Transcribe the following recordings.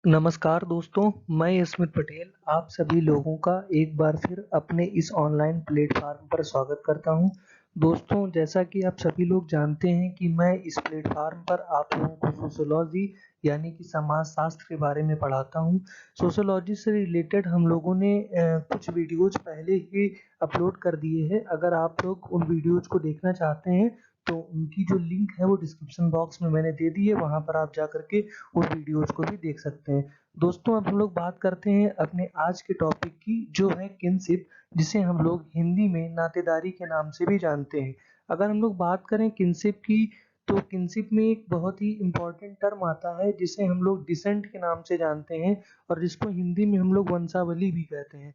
नमस्कार दोस्तों, मैं स्मित पटेल आप सभी लोगों का एक बार फिर अपने इस ऑनलाइन प्लेटफ़ॉर्म पर स्वागत करता हूं। दोस्तों, जैसा कि आप सभी लोग जानते हैं कि मैं इस प्लेटफ़ॉर्म पर आप लोगों को सोशियोलॉजी यानी कि समाजशास्त्र के बारे में पढ़ाता हूं। सोशियोलॉजी से रिलेटेड हम लोगों ने कुछ वीडियोज़ पहले ही अपलोड कर दिए हैं। अगर आप लोग उन वीडियोज़ को देखना चाहते हैं, तो उनकी जो लिंक है वो डिस्क्रिप्शन बॉक्स में मैंने दे दी है, वहाँ पर आप जा कर के उन वीडियोज़ को भी देख सकते हैं। दोस्तों, अब हम लोग बात करते हैं अपने आज के टॉपिक की, जो है किनशिप, जिसे हम लोग हिंदी में नातेदारी के नाम से भी जानते हैं। अगर हम लोग बात करें किनशिप की, तो किनशिप में एक बहुत ही इम्पोर्टेंट टर्म आता है जिसे हम लोग डिसेंट के नाम से जानते हैं और जिसको हिंदी में हम लोग वंशावली भी कहते हैं।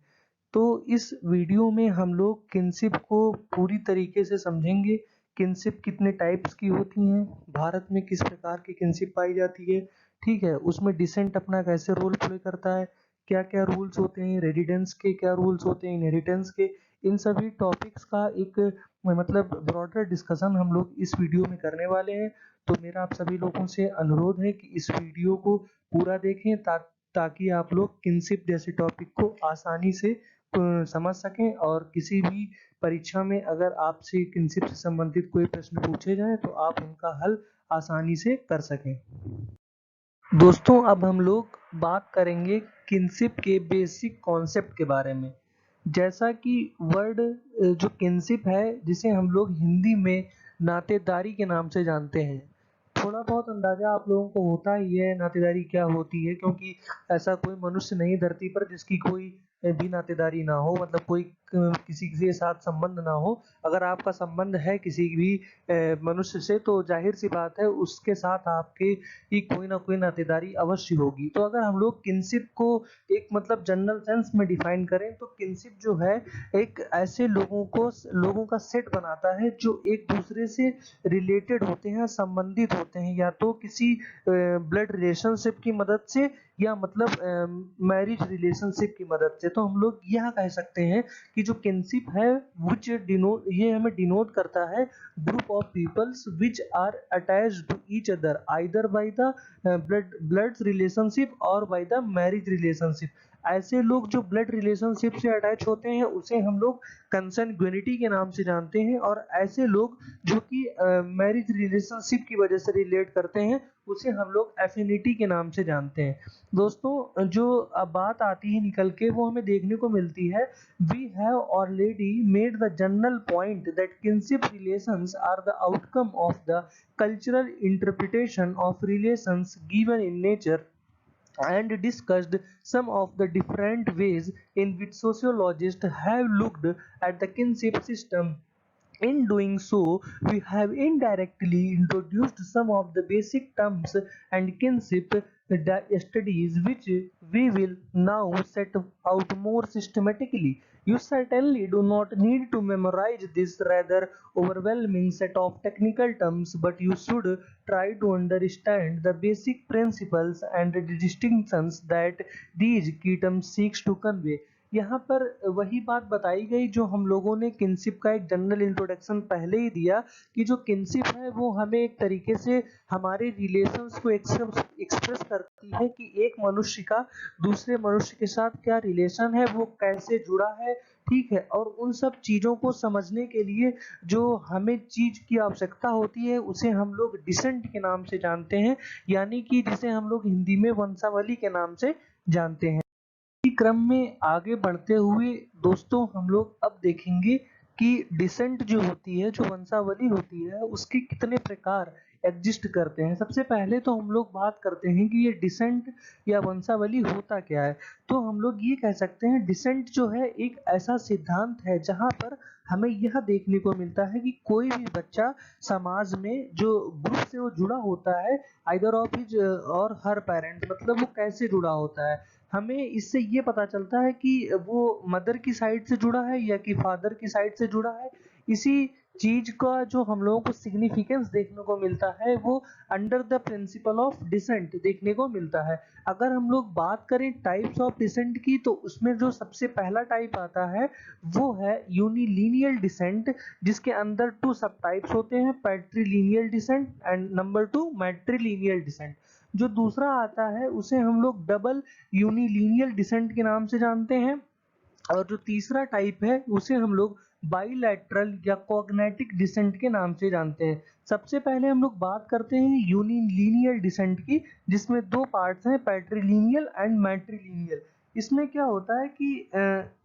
तो इस वीडियो में हम लोग किनशिप को पूरी तरीके से समझेंगे। किनशिप कितने टाइप्स की होती हैं, भारत में किस प्रकार की किनशिप पाई जाती है, ठीक है, उसमें डिसेंट अपना कैसे रोल प्ले करता है, क्या क्या रूल्स होते हैं रेजिडेंस के, क्या रूल्स होते हैं इनहेरिटेंस के। इन सभी टॉपिक्स का एक मतलब ब्रॉडर डिस्कशन हम लोग इस वीडियो में करने वाले हैं। तो मेरा आप सभी लोगों से अनुरोध है कि इस वीडियो को पूरा देखें ताकि आप लोग किनशिप जैसे टॉपिक को आसानी से समझ सकें, और किसी भी परीक्षा में अगर आपसे किनशिप से संबंधित कोई प्रश्न पूछे जाएं तो आप उनका हल आसानी से कर सकें। दोस्तों, अब हम लोग बात करेंगे किनशिप के बेसिक कॉन्सेप्ट के बारे में। जैसा कि वर्ड जो किनशिप है, जिसे हम लोग हिंदी में नातेदारी के नाम से जानते हैं। थोड़ा बहुत अंदाजा आप लोगों को होता ही है नातेदारी क्या होती है, क्योंकि ऐसा कोई मनुष्य नहीं धरती पर जिसकी कोई भी नातेदारी ना हो, मतलब कोई किसी के साथ संबंध ना हो। अगर आपका संबंध है किसी भी मनुष्य से, तो जाहिर सी बात है उसके साथ आपके ही कोई ना कोई नातेदारी अवश्य होगी। तो अगर हम लोग किनशिप को एक मतलब जनरल सेंस में डिफाइन करें, तो किनशिप जो है एक ऐसे लोगों का सेट बनाता है जो एक दूसरे से रिलेटेड होते हैं, संबंधित होते हैं, या तो किसी ब्लड रिलेशनशिप की मदद से, या मतलब मैरिज रिलेशनशिप की मदद से। तो हम लोग यह कह सकते हैं कि जो किनशिप है ये हमें डिनोट करता है group of peoples which are attached to each other either by the blood relationship or by the marriage relationship। ऐसे लोग जो ब्लड रिलेशनशिप से अटैच होते हैं उसे हम लोग कंसंग्युइनिटी के नाम से जानते हैं, और ऐसे लोग जो कि मैरिज रिलेशनशिप की वजह से रिलेट करते हैं उसे हम लोग एफिनिटी के नाम से जानते हैं। दोस्तों, जो अब बात आती है निकल के, वो हमें देखने को मिलती है। We have already made the general point that kinship relations are the outcome of the cultural interpretation of relations given in nature, and discussed some of the different ways in which sociologists have looked at the kinship system. In doing so, we have indirectly introduced some of the basic terms and kinship studies which we will now set out more systematically. You certainly do not need to memorize this rather overwhelming set of technical terms, but you should try to understand the basic principles and the distinctions that these key terms seeks to convey। यहाँ पर वही बात बताई गई जो हम लोगों ने किनशिप का एक जनरल इंट्रोडक्शन पहले ही दिया, कि जो किनशिप है वो हमें एक तरीके से हमारे रिलेशंस को एक्सप्रेस करती है कि एक मनुष्य का दूसरे मनुष्य के साथ क्या रिलेशन है, वो कैसे जुड़ा है, ठीक है। और उन सब चीज़ों को समझने के लिए जो हमें चीज़ की आवश्यकता होती है उसे हम लोग डिसेंट के नाम से जानते हैं, यानी कि जिसे हम लोग हिंदी में वंशावली के नाम से जानते हैं। इसी क्रम में आगे बढ़ते हुए दोस्तों, हम लोग अब देखेंगे कि डिसेंट जो होती है, जो वंशावली होती है, उसके कितने प्रकार एग्जिस्ट करते हैं। सबसे पहले तो हम लोग बात करते हैं कि ये डिसेंट या वंशावली होता क्या है। तो हम लोग ये कह सकते हैं डिसेंट जो है एक ऐसा सिद्धांत है जहाँ पर हमें यह देखने को मिलता है कि कोई भी बच्चा समाज में जो ग्रुप से वो जुड़ा होता है, आइदर ऑफ हिज और हर पेरेंट, मतलब वो कैसे जुड़ा होता है। हमें इससे ये पता चलता है कि वो मदर की साइड से जुड़ा है या कि फादर की साइड से जुड़ा है। इसी चीज का जो हम लोगों को सिग्निफिकेंस देखने को मिलता है वो under the principle of descent देखने को मिलता है। अगर हम लोग बात करें टाइप्स ऑफ डिसेंट की, तो उसमें जो सबसे पहला टाइप आता है वो है यूनिलीनियल डिसेंट, जिसके अंदर टू सब टाइप्स होते हैं, पैट्रीलिनियल डिसेंट एंड नंबर 2 मैट्रीलिनियल डिसेंट। जो दूसरा आता है उसे हम लोग डबल यूनिलीनियल डिसेंट के नाम से जानते हैं, और जो तीसरा टाइप है उसे हम लोग बाइलैटरल या कॉग्नेटिक डिसेंट के नाम से जानते हैं। सबसे पहले हम लोग बात करते हैं यूनिलीनियल डिसेंट की, जिसमें दो पार्ट्स हैं, पैट्रिलीनियल एंड मैट्रिलीनियल। इसमें क्या होता है कि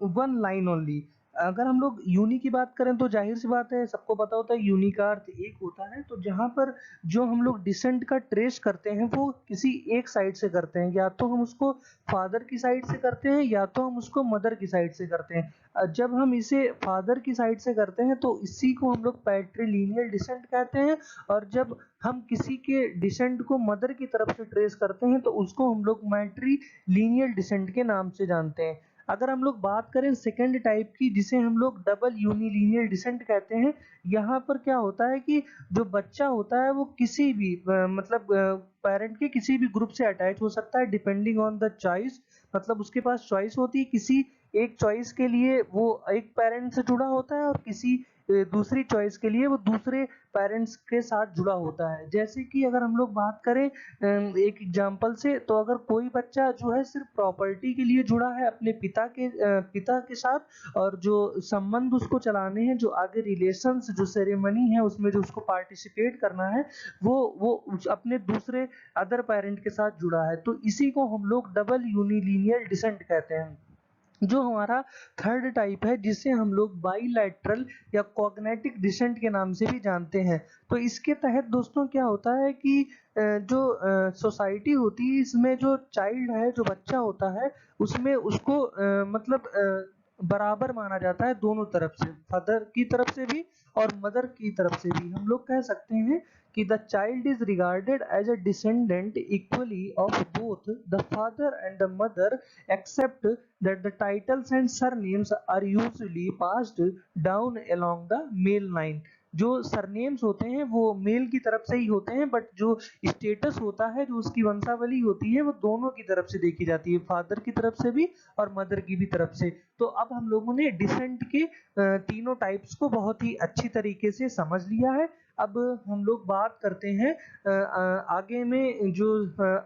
वन लाइन ओनली। अगर हम लोग यूनि की बात करें तो जाहिर सी बात है, सबको पता होता है यूनि का अर्थ एक होता है। तो जहाँ पर जो हम लोग डिसेंट का ट्रेस करते हैं वो किसी एक साइड से करते हैं, या तो हम उसको फादर की साइड से करते हैं या तो हम उसको मदर की साइड से करते हैं। जब हम इसे फादर की साइड से करते हैं तो इसी को हम लोग पैट्रिलीनियल डिसेंट कहते हैं, और जब हम किसी के डिसेंट को मदर की तरफ से ट्रेस करते हैं तो उसको हम लोग मैट्रिलीनियल डिसेंट के नाम से जानते हैं। अगर हम लोग बात करें सेकेंड टाइप की, जिसे हम लोग डबल यूनिलीनियल डिसेंट कहते हैं, यहाँ पर क्या होता है कि जो बच्चा होता है वो किसी भी मतलब पेरेंट के किसी भी ग्रुप से अटैच हो सकता है, डिपेंडिंग ऑन द चॉइस। मतलब उसके पास चॉइस होती है, किसी एक चॉइस के लिए वो एक पेरेंट से जुड़ा होता है और किसी दूसरी चॉइस के लिए वो दूसरे पेरेंट्स के साथ जुड़ा होता है। जैसे कि अगर हम लोग बात करें एक एग्जांपल से, तो अगर कोई बच्चा जो है सिर्फ प्रॉपर्टी के लिए जुड़ा है अपने पिता के साथ, और जो संबंध उसको चलाने हैं, जो आगे रिलेशंस, जो सेरेमनी है उसमें जो उसको पार्टिसिपेट करना है, वो अपने दूसरे अदर पेरेंट के साथ जुड़ा है, तो इसी को हम लोग डबल यूनिलीनियल डिसेंट कहते हैं। जो हमारा थर्ड टाइप है, जिसे हम लोग बाइलैटरल या कॉग्नेटिक डिसेंट के नाम से भी जानते हैं। तो इसके तहत दोस्तों क्या होता है कि जो सोसाइटी होती है, इसमें जो चाइल्ड है, जो बच्चा होता है, उसमें उसको मतलब बराबर माना जाता है दोनों तरफ से, फादर की तरफ से भी और मदर की तरफ से भी। हम लोग कह सकते हैं कि the child is regarded as a descendant equally of both the father and the mother, except that the titles and surnames are usually passed down along the male line। जो सरनेम्स होते हैं वो मेल की तरफ से ही होते हैं, but जो स्टेटस होता है, जो उसकी वंशावली होती है, वो दोनों की तरफ से देखी जाती है, फादर की तरफ से भी और मदर की भी तरफ से। तो अब हम लोगों ने डिसेंट के तीनों टाइप्स को बहुत ही अच्छी तरीके से समझ लिया है। अब हम लोग बात करते हैं आगे में जो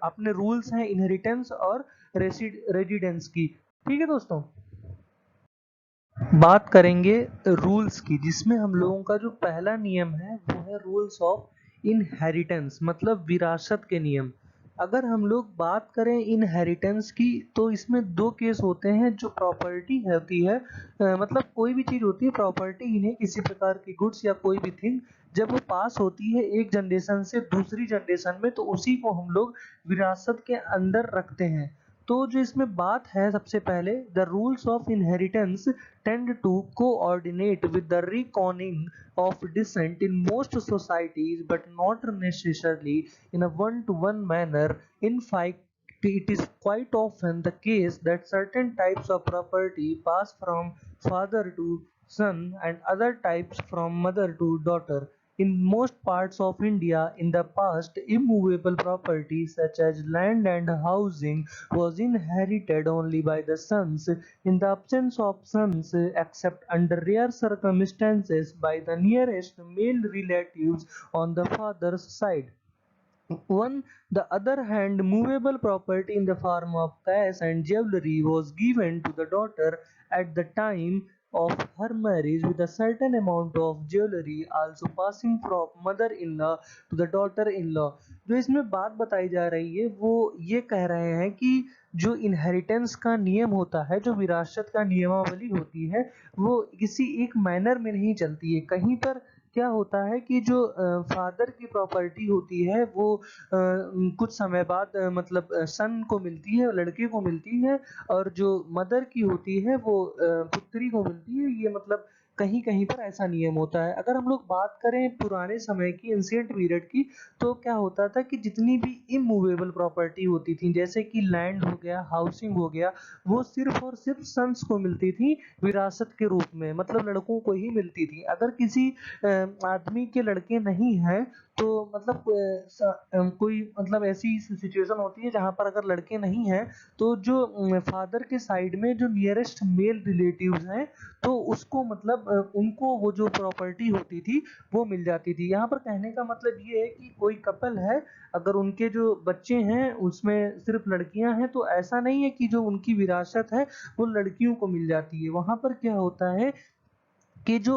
अपने रूल्स हैं इनहेरिटेंस और रेजिडेंस की। ठीक है दोस्तों, बात करेंगे रूल्स की, जिसमें हम लोगों का जो पहला नियम है वो है रूल्स ऑफ इनहेरिटेंस, मतलब विरासत के नियम। अगर हम लोग बात करें इनहेरिटेंस की, तो इसमें दो केस होते हैं। जो प्रॉपर्टी होती है, मतलब कोई भी चीज होती है प्रॉपर्टी, इन्हें किसी प्रकार की गुड्स या कोई भी थिंग जब वो पास होती है एक जनरेशन से दूसरी जनरेशन में, तो उसी को हम लोग विरासत के अंदर रखते हैं। तो जो इसमें बात है, सबसे पहले the rules of inheritance tend to coordinate with the reckoning of descent in most societies, but not necessarily in a one-to-one manner. In fact, it is quite often the case that certain types of property pass from father to son and other types from mother to daughter. In most parts of India in the past, immovable property such as land and housing was inherited only by the sons, in the absence of sons, except under rare circumstances, by the nearest male relatives on the father's side. On the other hand, movable property in the form of cash and jewelry was given to the daughter at the time of her marriage, with a certain amount of jewelry also passing from mother-in-law to the daughter-in-law। जो इसमें बात बताई जा रही है वो ये कह रहे हैं कि जो इनहेरिटेंस का नियम होता है, जो विरासत का नियमावली होती है, वो किसी एक मैनर में नहीं चलती है। कहीं पर क्या होता है कि जो फादर की प्रॉपर्टी होती है वो कुछ समय बाद मतलब सन को मिलती है, लड़के को मिलती है, और जो मदर की होती है वो पुत्री को मिलती है। ये मतलब कहीं कहीं पर ऐसा नियम होता है। अगर हम लोग बात करें पुराने समय की, एंशिएंट पीरियड की, तो क्या होता था कि जितनी भी इमूवेबल प्रॉपर्टी होती थी, जैसे कि लैंड हो गया, हाउसिंग हो गया, वो सिर्फ और सिर्फ सन्स को मिलती थी विरासत के रूप में, मतलब लड़कों को ही मिलती थी। अगर किसी आदमी के लड़के नहीं हैं तो मतलब कोई मतलब ऐसी सिचुएशन होती है जहाँ पर अगर लड़के नहीं हैं तो जो फादर के साइड में जो नियरेस्ट मेल रिलेटिव्स हैं तो उसको मतलब उनको वो जो प्रॉपर्टी होती थी वो मिल जाती थी। यहाँ पर कहने का मतलब ये है कि कोई कपल है, अगर उनके जो बच्चे हैं उसमें सिर्फ लड़कियां हैं तो ऐसा नहीं है कि जो उनकी विरासत है वो लड़कियों को मिल जाती है। वहां पर क्या होता है कि जो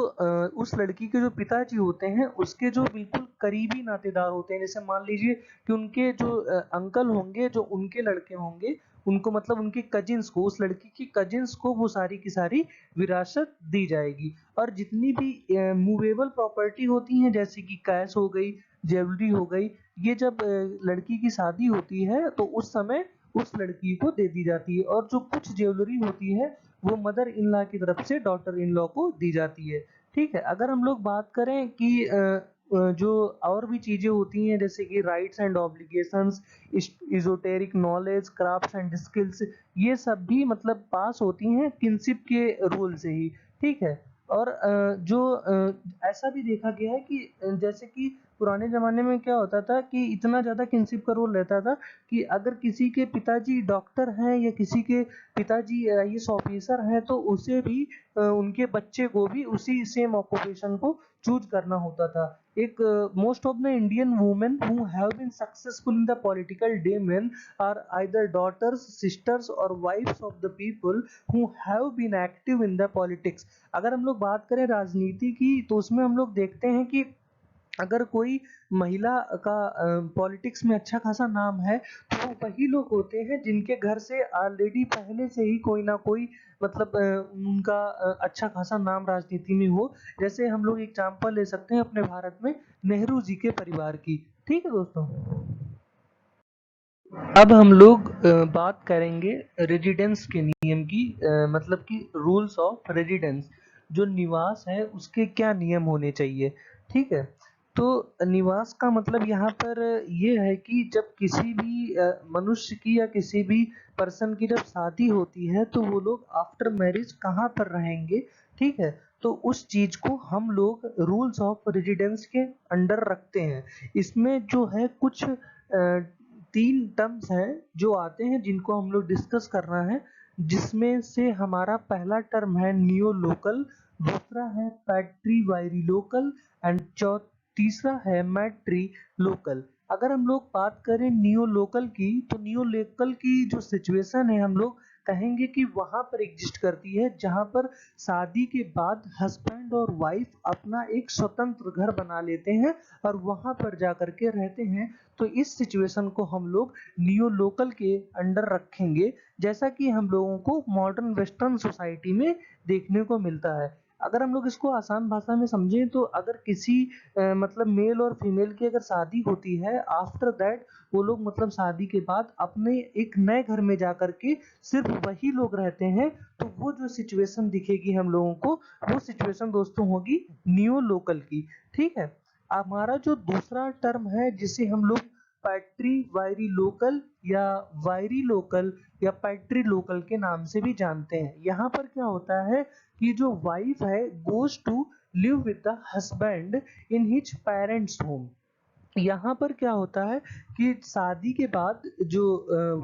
उस लड़की के जो पिताजी होते हैं उसके जो बिल्कुल करीबी नातेदार होते हैं, जैसे मान लीजिए कि उनके जो अंकल होंगे जो उनके लड़के होंगे उनको मतलब उनके कजिन्स को, उस लड़की की कजिन्स को वो सारी की सारी विरासत दी जाएगी। और जितनी भी मूवेबल प्रॉपर्टी होती हैं जैसे कि कैश हो गई, ज्वेलरी हो गई, ये जब लड़की की शादी होती है तो उस समय उस लड़की को दे दी जाती है। और जो कुछ ज्वेलरी होती है वो मदर इन लॉ की तरफ से डॉटर इन लॉ को दी जाती है। ठीक है, अगर हम लोग बात करें कि जो और भी चीजें होती हैं जैसे कि rights and obligations, esoteric knowledge, crafts and skills, ये सब भी मतलब पास होती हैं किनशिप के रूल से ही। ठीक है, और ऐसा भी देखा गया है कि जैसे कि पुराने जमाने में क्या होता था कि इतना ज्यादा किनशिप का रोल रहता था कि अगर किसी के पिताजी डॉक्टर हैं या किसी के पिताजी आईएएस ऑफिसर हैं तो उसे भी उनके बच्चे को भी उसी सेम ऑक्यूपेशन को चूज करना होता था। एक most of the Indian women who have been successful in the political domain are either daughters, sisters और wifes of the people who have been active in the politics. अगर हम लोग बात करें राजनीति की तो उसमें हम लोग देखते हैं कि अगर कोई महिला का पॉलिटिक्स में अच्छा खासा नाम है तो वो वही लोग होते हैं जिनके घर से ऑलरेडी पहले से ही कोई ना कोई मतलब उनका अच्छा खासा नाम राजनीति में हो। जैसे हम लोग एग्जांपल ले सकते हैं अपने भारत में नेहरू जी के परिवार की। ठीक है दोस्तों, अब हम लोग बात करेंगे रेजिडेंस के नियम की, मतलब कि रूल्स ऑफ रेजिडेंस, जो निवास है उसके क्या नियम होने चाहिए। ठीक है, तो निवास का मतलब यहाँ पर ये है कि जब किसी भी मनुष्य की या किसी भी पर्सन की जब शादी होती है तो वो लोग आफ्टर मैरिज कहाँ पर रहेंगे। ठीक है, तो उस चीज को हम लोग रूल्स ऑफ रेजिडेंस के अंडर रखते हैं। इसमें जो है कुछ 3 टर्म्स हैं जो आते हैं जिनको हम लोग डिस्कस करना है, जिसमें से हमारा पहला टर्म है नियो लोकल, दूसरा है पैट्री वायरी लोकल एंड तीसरा है मैट्री लोकल। अगर हम लोग बात करें नियो लोकल की तो नियो लोकल की जो सिचुएशन है हम लोग कहेंगे कि वहां पर एग्जिस्ट करती है जहां पर शादी के बाद हस्बैंड और वाइफ अपना एक स्वतंत्र घर बना लेते हैं और वहां पर जाकर के रहते हैं। तो इस सिचुएशन को हम लोग नियो लोकल के अंडर रखेंगे, जैसा कि हम लोगों को मॉडर्न वेस्टर्न सोसाइटी में देखने को मिलता है। अगर हम लोग इसको आसान भाषा में समझें तो अगर किसी मतलब मेल और फीमेल की अगर शादी होती है, आफ्टर दैट वो लोग मतलब शादी के बाद अपने एक नए घर में जाकर के सिर्फ वही लोग रहते हैं, तो वो जो सिचुएशन दिखेगी हम लोगों को, वो सिचुएशन दोस्तों होगी नियो लोकल की। ठीक है, हमारा जो दूसरा टर्म है जिसे हम लोग पैट्री वायरी लोकल या वायरी लोकल या पैट्री लोकल के नाम से भी जानते हैं। यहाँ पर क्या होता है कि जो वाइफ है goes to live with the husband in his parents home. यहाँ पर क्या होता है कि शादी के बाद जो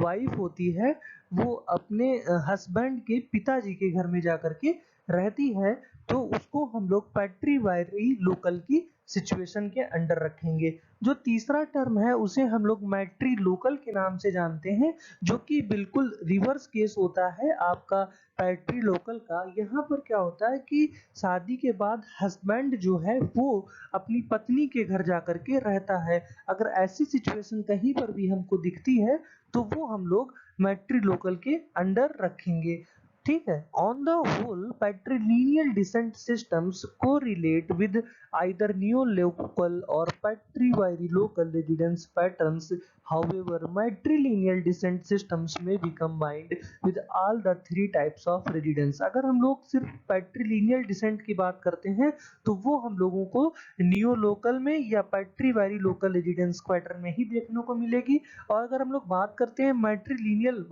वाइफ होती है वो अपने हस्बैंड के पिताजी के घर में जाकर के रहती है, तो उसको हम लोग पैट्रीवायरी लोकल की सिचुएशन के अंडर रखेंगे। जो तीसरा टर्म है उसे हम लोग मैट्री लोकल के नाम से जानते हैं, जो कि बिल्कुल रिवर्स केस होता है आपका पैट्री लोकल का। यहाँ पर क्या होता है कि शादी के बाद हस्बैंड जो है वो अपनी पत्नी के घर जाकर के रहता है। अगर ऐसी सिचुएशन कहीं पर भी हमको दिखती है तो वो हम लोग मैट्री लोकल के अंडर रखेंगे। ठीक है, on the whole patrilineal descent systems correlate with either neo-local or patry-local residence patterns. However, matrilineal descent systems may be combined with all the 3 types of residence. अगर हम लोग सिर्फ patrilineal descent की बात करते हैं तो वो हम लोगों को नियो लोकल में या पैट्री लोकल रेजिडेंस क्वार्टर में ही देखने को मिलेगी। और अगर हम लोग बात करते हैं मैट्रिलिनियल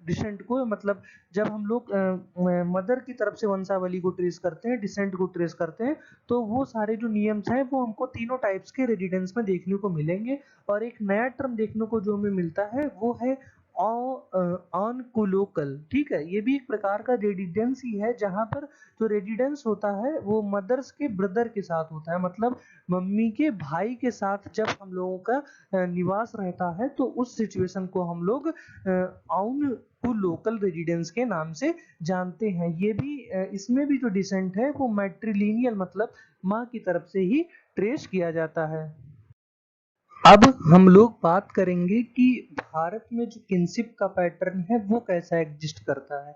डिसेंट को, मतलब जब हम लोग मदर की तरफ से वंशावली को ट्रेस करते हैं, डिसेंट को ट्रेस करते हैं, तो वो सारे जो नियम्स हैं वो हमको तीनों टाइप्स के रेजिडेंस में देखने को मिलेंगे। और एक नया टर्म देखने को जो हमें मिलता है वो है ऑनकुलोकल। ठीक है, ये भी एक प्रकार का रेजिडेंस ही है, जहाँ पर जो रेजिडेंस होता है वो मदर्स के ब्रदर के साथ होता है, मतलब मम्मी के भाई के साथ जब हम लोगों का निवास रहता है, तो उस सिचुएशन को हम लोग ऑन टू लोकल रेजिडेंस के नाम से जानते हैं। ये भी इसमें भी जो डिसेंट है वो मैट्रिलिनियल, मतलब माँ की तरफ से ही ट्रेस किया जाता है। अब हम लोग बात करेंगे कि भारत में जो किनशिप का पैटर्न है वो कैसा एग्जिस्ट करता है,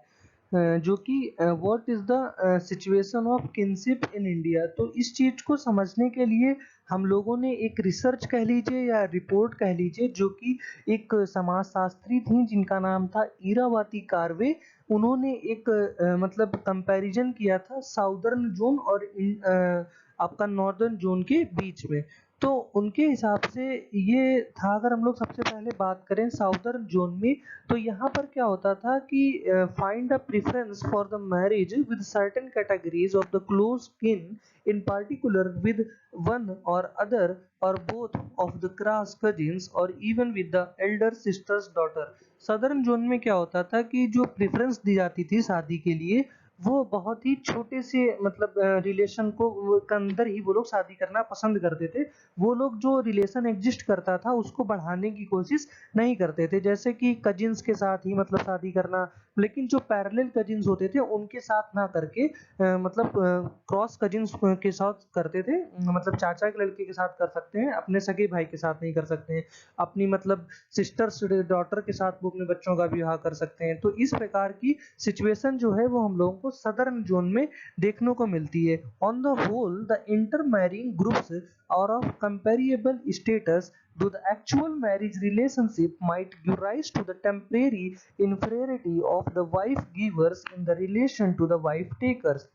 जो कि what is the situation of kinship in India. तो इस चीज को समझने के लिए हम लोगों ने एक रिसर्च कह लीजिए या रिपोर्ट कह लीजिए, जो कि एक समाजशास्त्री थी जिनका नाम था इरावती कार्वे। उन्होंने एक मतलब कंपैरिजन किया था साउदर्न जोन और आपका नॉर्दर्न जोन के बीच में। तो उनके हिसाब से ये था, अगर हम लोग सबसे पहले बात करें साउदर्न जोन में, तो यहाँ पर क्या होता था कि find a preference for the marriage with certain categories of the close kin, in particular with one or other or both of the cross cousins और even with the elder sister's daughter. Southern zone में क्या होता था कि जो preference दी जाती थी शादी के लिए, वो बहुत ही छोटे से मतलब रिलेशन को के अंदर ही वो लोग शादी करना पसंद करते थे। वो लोग जो रिलेशन एग्जिस्ट करता था उसको बढ़ाने की कोशिश नहीं करते थे, जैसे कि कजिन्स के साथ ही मतलब शादी करना, लेकिन जो पैरेलल कजिन्स होते थे उनके साथ ना करके मतलब क्रॉस कजिन्स के साथ करते थे। मतलब चाचा के लड़के के साथ कर सकते हैं, अपने सगे भाई के साथ नहीं कर सकते हैं। अपनी मतलब सिस्टर्स डॉटर के साथ वो अपने बच्चों का विवाह कर सकते हैं। तो इस प्रकार की सिचुएशन जो है वो हम लोगों को सदर्न जोन में देखने को मिलती है। On the whole the intermarrying groups or of comparable status to the actual marriage relationship might give rise to the temporary inferiority of the wife givers in the relation to the wife takers.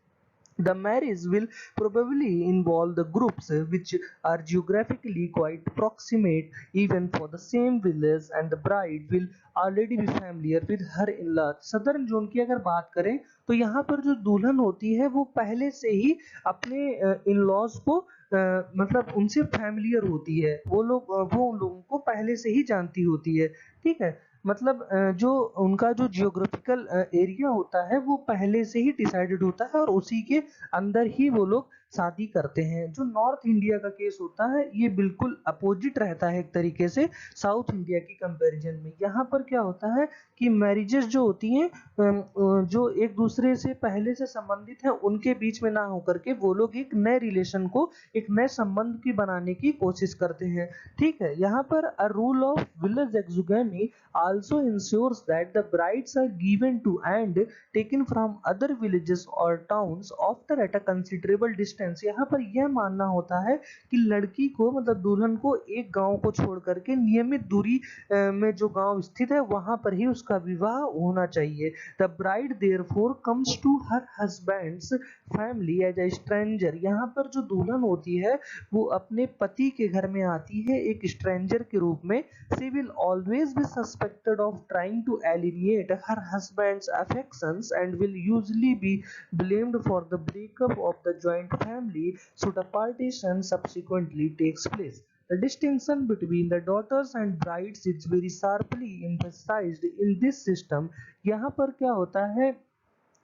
The marriage will probably involve the groups which are geographically quite proximate even for the same village, and the bride will already be familiar with her in-laws. Southern zone की अगर बात करें तो यहाँ पर जो दुल्हन होती है वो पहले से ही अपने इन-लॉज को मतलब उनसे फैमिलियर होती है। वो उन लोगों को पहले से ही जानती होती है। ठीक है, मतलब जो उनका जो जियोग्राफिकल एरिया होता है वो पहले से ही डिसाइडेड होता है और उसी के अंदर ही वो लोग शादी करते हैं। जो नॉर्थ इंडिया का केस होता है ये बिल्कुल अपोजिट रहता है एक तरीके से साउथ इंडिया की कंपैरिजन में। यहाँ पर क्या होता है कि मैरिजेस जो होती हैं जो एक दूसरे से पहले से संबंधित हैं उनके बीच में ना होकर के वो लोग एक नए रिलेशन को, एक नए संबंध की बनाने की कोशिश करते हैं। ठीक है, यहाँ पर a rule of village exogamy also ensures that the brides are given to and taken from other villages or towns after at a considerable distance। यहाँ पर यह मानना होता है कि लड़की को मतलब दुल्हन को एक गांव को छोड़ करके नियमित दूरी में जो गांव स्थित है वहां पर ही उसका विवाह होना चाहिए। The bride therefore comes to her husband's family as a stranger। यहाँ पर जो दुल्हन होती है वो अपने पति के घर में आती है एक स्ट्रेंजर के रूप में। She will always be suspected of trying to alienate her husband's affections and will usually be blamed for the breakup of the joint family should a partition subsequently takes place. The distinction between the daughters and brides is very sharply emphasized in this system। यहाँ पर क्या होता है,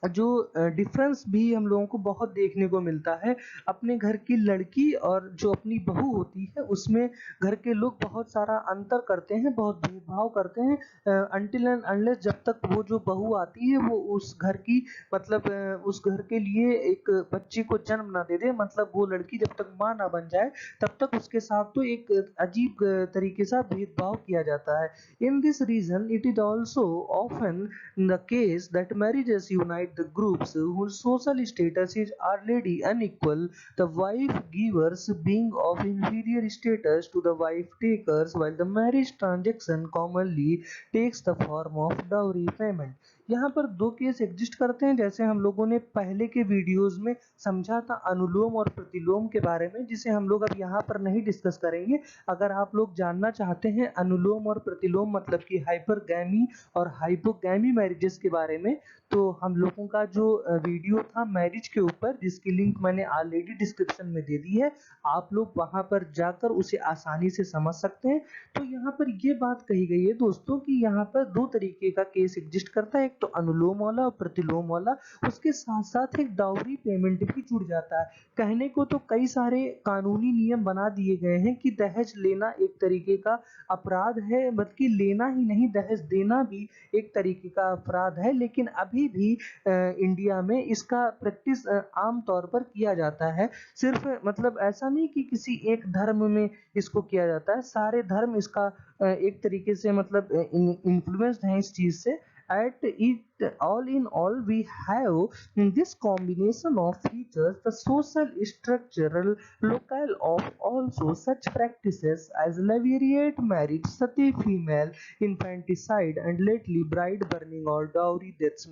जो difference भी हम लोगों को बहुत देखने को मिलता है अपने घर की लड़की और जो अपनी बहू होती है उसमें घर के लोग बहुत सारा अंतर करते हैं, बहुत भेदभाव करते हैं अनटिल एंड अनलेस जब तक वो जो बहू आती है वो उस घर की मतलब उस घर के लिए एक बच्चे को जन्म ना दे दे, मतलब वो लड़की जब तक माँ ना बन जाए तब तक उसके साथ तो एक अजीब तरीके से भेदभाव किया जाता है। In this region it is also often the case that marriages unite the groups whose social status is already unequal, the wife givers being of inferior status to the wife takers, while the marriage transaction commonly takes the form of dowry payment। यहाँ पर दो case exist करते हैं, जैसे हम लोगों ने पहले के वीडियोस में समझा था अनुलोम और प्रतिलोम के बारे में, जिसे हम लोग अब यहाँ पर नहीं डिस्कस करेंगे। अगर आप लोग जानना चाहते हैं अनुलोम और प्रतिलोम मतलब कि हाइपरगैमी और हाइपोगैमी मैरिजेस के बारे में, तो हम लोगों का जो वीडियो था मैरिज के ऊपर, जिसकी लिंक मैंने ऑलरेडी डिस्क्रिप्शन में दे दी है, आप लोग वहां पर जाकर उसे आसानी से समझ सकते हैं। तो यहाँ पर ये बात कही गई है दोस्तों कि यहाँ पर दो तरीके का केस एग्जिस्ट करता है, एक तो अनुलोम वाला और प्रतिलोम वाला। उसके साथ साथ एक डाउरी पेमेंट भी जुड़ जाता है। कहने को तो कई सारे कानूनी नियम बना दिए गए हैं कि दहेज लेना एक तरीके का अपराध है, बल्कि लेना ही नहीं दहेज देना भी एक तरीके का अपराध है, लेकिन अभी भी इंडिया में इसका प्रैक्टिस आम तौर पर किया जाता है। सिर्फ मतलब ऐसा नहीं कि किसी एक धर्म में इसको किया जाता है, सारे धर्म इसका एक तरीके से मतलब इन्फ्लुएंस्ड हैं इस चीज से। At it all in all, we have this combination of features, the social, structural, local of also such practices as levirate marriage, sati female infanticide, and lately bride burning or dowry deaths।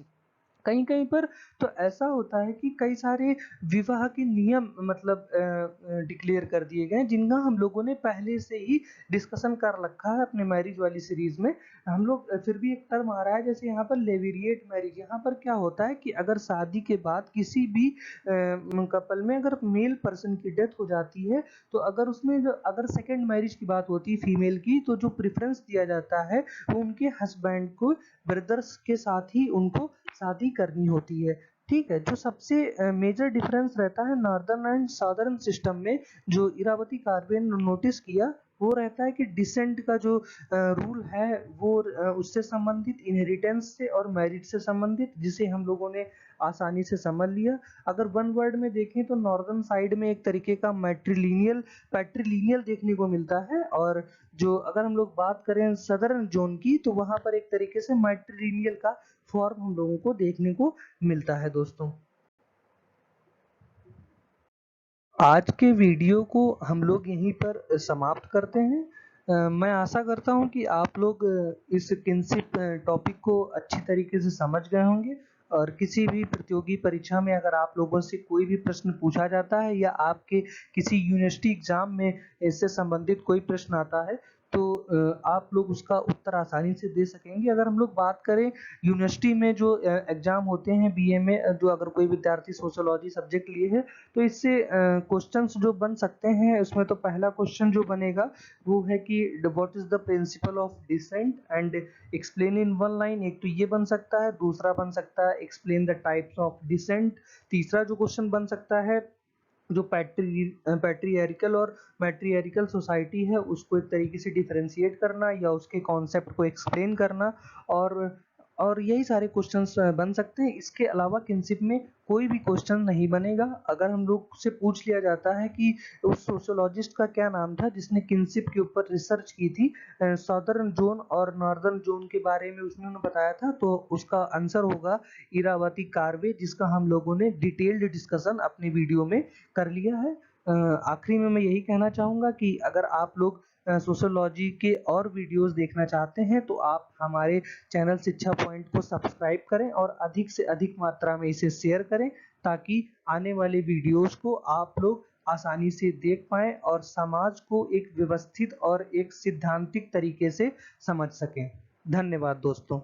कहीं कहीं पर तो ऐसा होता है कि कई सारे विवाह के नियम मतलब डिक्लेयर कर दिए गए हैं, जिनका हम लोगों ने पहले से ही डिस्कशन कर रखा है अपने मैरिज वाली सीरीज में। हम लोग फिर भी एक टर्म आ रहा है, जैसे यहाँ पर लेविरिएट मैरिज। यहाँ पर क्या होता है कि अगर शादी के बाद किसी भी कपल में अगर मेल पर्सन की डेथ हो जाती है, तो अगर उसमें जो अगर सेकेंड मैरिज की बात होती है फीमेल की, तो जो प्रेफरेंस दिया जाता है वो उनके हस्बैंड को ब्रदर्स के साथ ही उनको शादी करनी होती है। ठीक है, जो सबसे मेजर डिफरेंस रहता है नॉर्दर्न एंड साउदर्न सिस्टम में, जो इरावती कार्वे ने नोटिस किया, वो रहता है कि डिसेंट का जो रूल है वो उससे संबंधित, इनहेरिटेंस से और मैरिज से संबंधित, जिसे हम लोगों ने आसानी से समझ लिया। अगर वन वर्ड में देखें तो नॉर्दर्न साइड में एक तरीके का पैट्रिलिनियल देखने को मिलता है, और जो अगर हम लोग बात करें सदर्न जोन की, तो वहां पर एक तरीके से मैट्रिलिनियल का फॉर्म हम लोगों को देखने को मिलता है दोस्तों। आज के वीडियो को हम लोग यहीं पर समाप्त करते हैं। मैं आशा करता हूं कि आप लोग इस किनशिप टॉपिक को अच्छी तरीके से समझ गए होंगे, और किसी भी प्रतियोगी परीक्षा में अगर आप लोगों से कोई भी प्रश्न पूछा जाता है या आपके किसी यूनिवर्सिटी एग्जाम में इससे संबंधित कोई प्रश्न आता है, तो आप लोग उसका उत्तर आसानी से दे सकेंगे। अगर हम लोग बात करें यूनिवर्सिटी में जो एग्जाम होते हैं बीए में, जो अगर कोई विद्यार्थी सोशियोलॉजी सब्जेक्ट लिए है, तो इससे क्वेश्चंस जो बन सकते हैं, उसमें तो पहला क्वेश्चन जो बनेगा वो है कि what is the principle of descent and explain in one line. एक तो ये बन सकता है, दूसरा बन सकता है explain the types of descent. तीसरा जो क्वेश्चन बन सकता है, जो पैट्रियरिकल और मैट्रियरिकल सोसाइटी है उसको एक तरीके से डिफरेंशिएट करना या उसके कॉन्सेप्ट को एक्सप्लेन करना। और यही सारे क्वेश्चंस बन सकते हैं। इसके अलावा किनशिप में कोई भी क्वेश्चन नहीं बनेगा। अगर हम लोग से पूछ लिया जाता है कि उस सोशियोलॉजिस्ट का क्या नाम था जिसने किनशिप के ऊपर रिसर्च की थी साउदर्न जोन और नॉर्दर्न जोन के बारे में, उसने बताया था, तो उसका आंसर होगा इरावती कार्वे, जिसका हम लोगों ने डिटेल्ड डिस्कशन अपने वीडियो में कर लिया है। आखिरी में मैं यही कहना चाहूँगा कि अगर आप लोग सोशियोलॉजी के और वीडियोस देखना चाहते हैं, तो आप हमारे चैनल शिक्षा पॉइंट को सब्सक्राइब करें और अधिक से अधिक मात्रा में इसे शेयर करें, ताकि आने वाले वीडियोस को आप लोग आसानी से देख पाएं और समाज को एक व्यवस्थित और एक सिद्धांतिक तरीके से समझ सकें। धन्यवाद दोस्तों।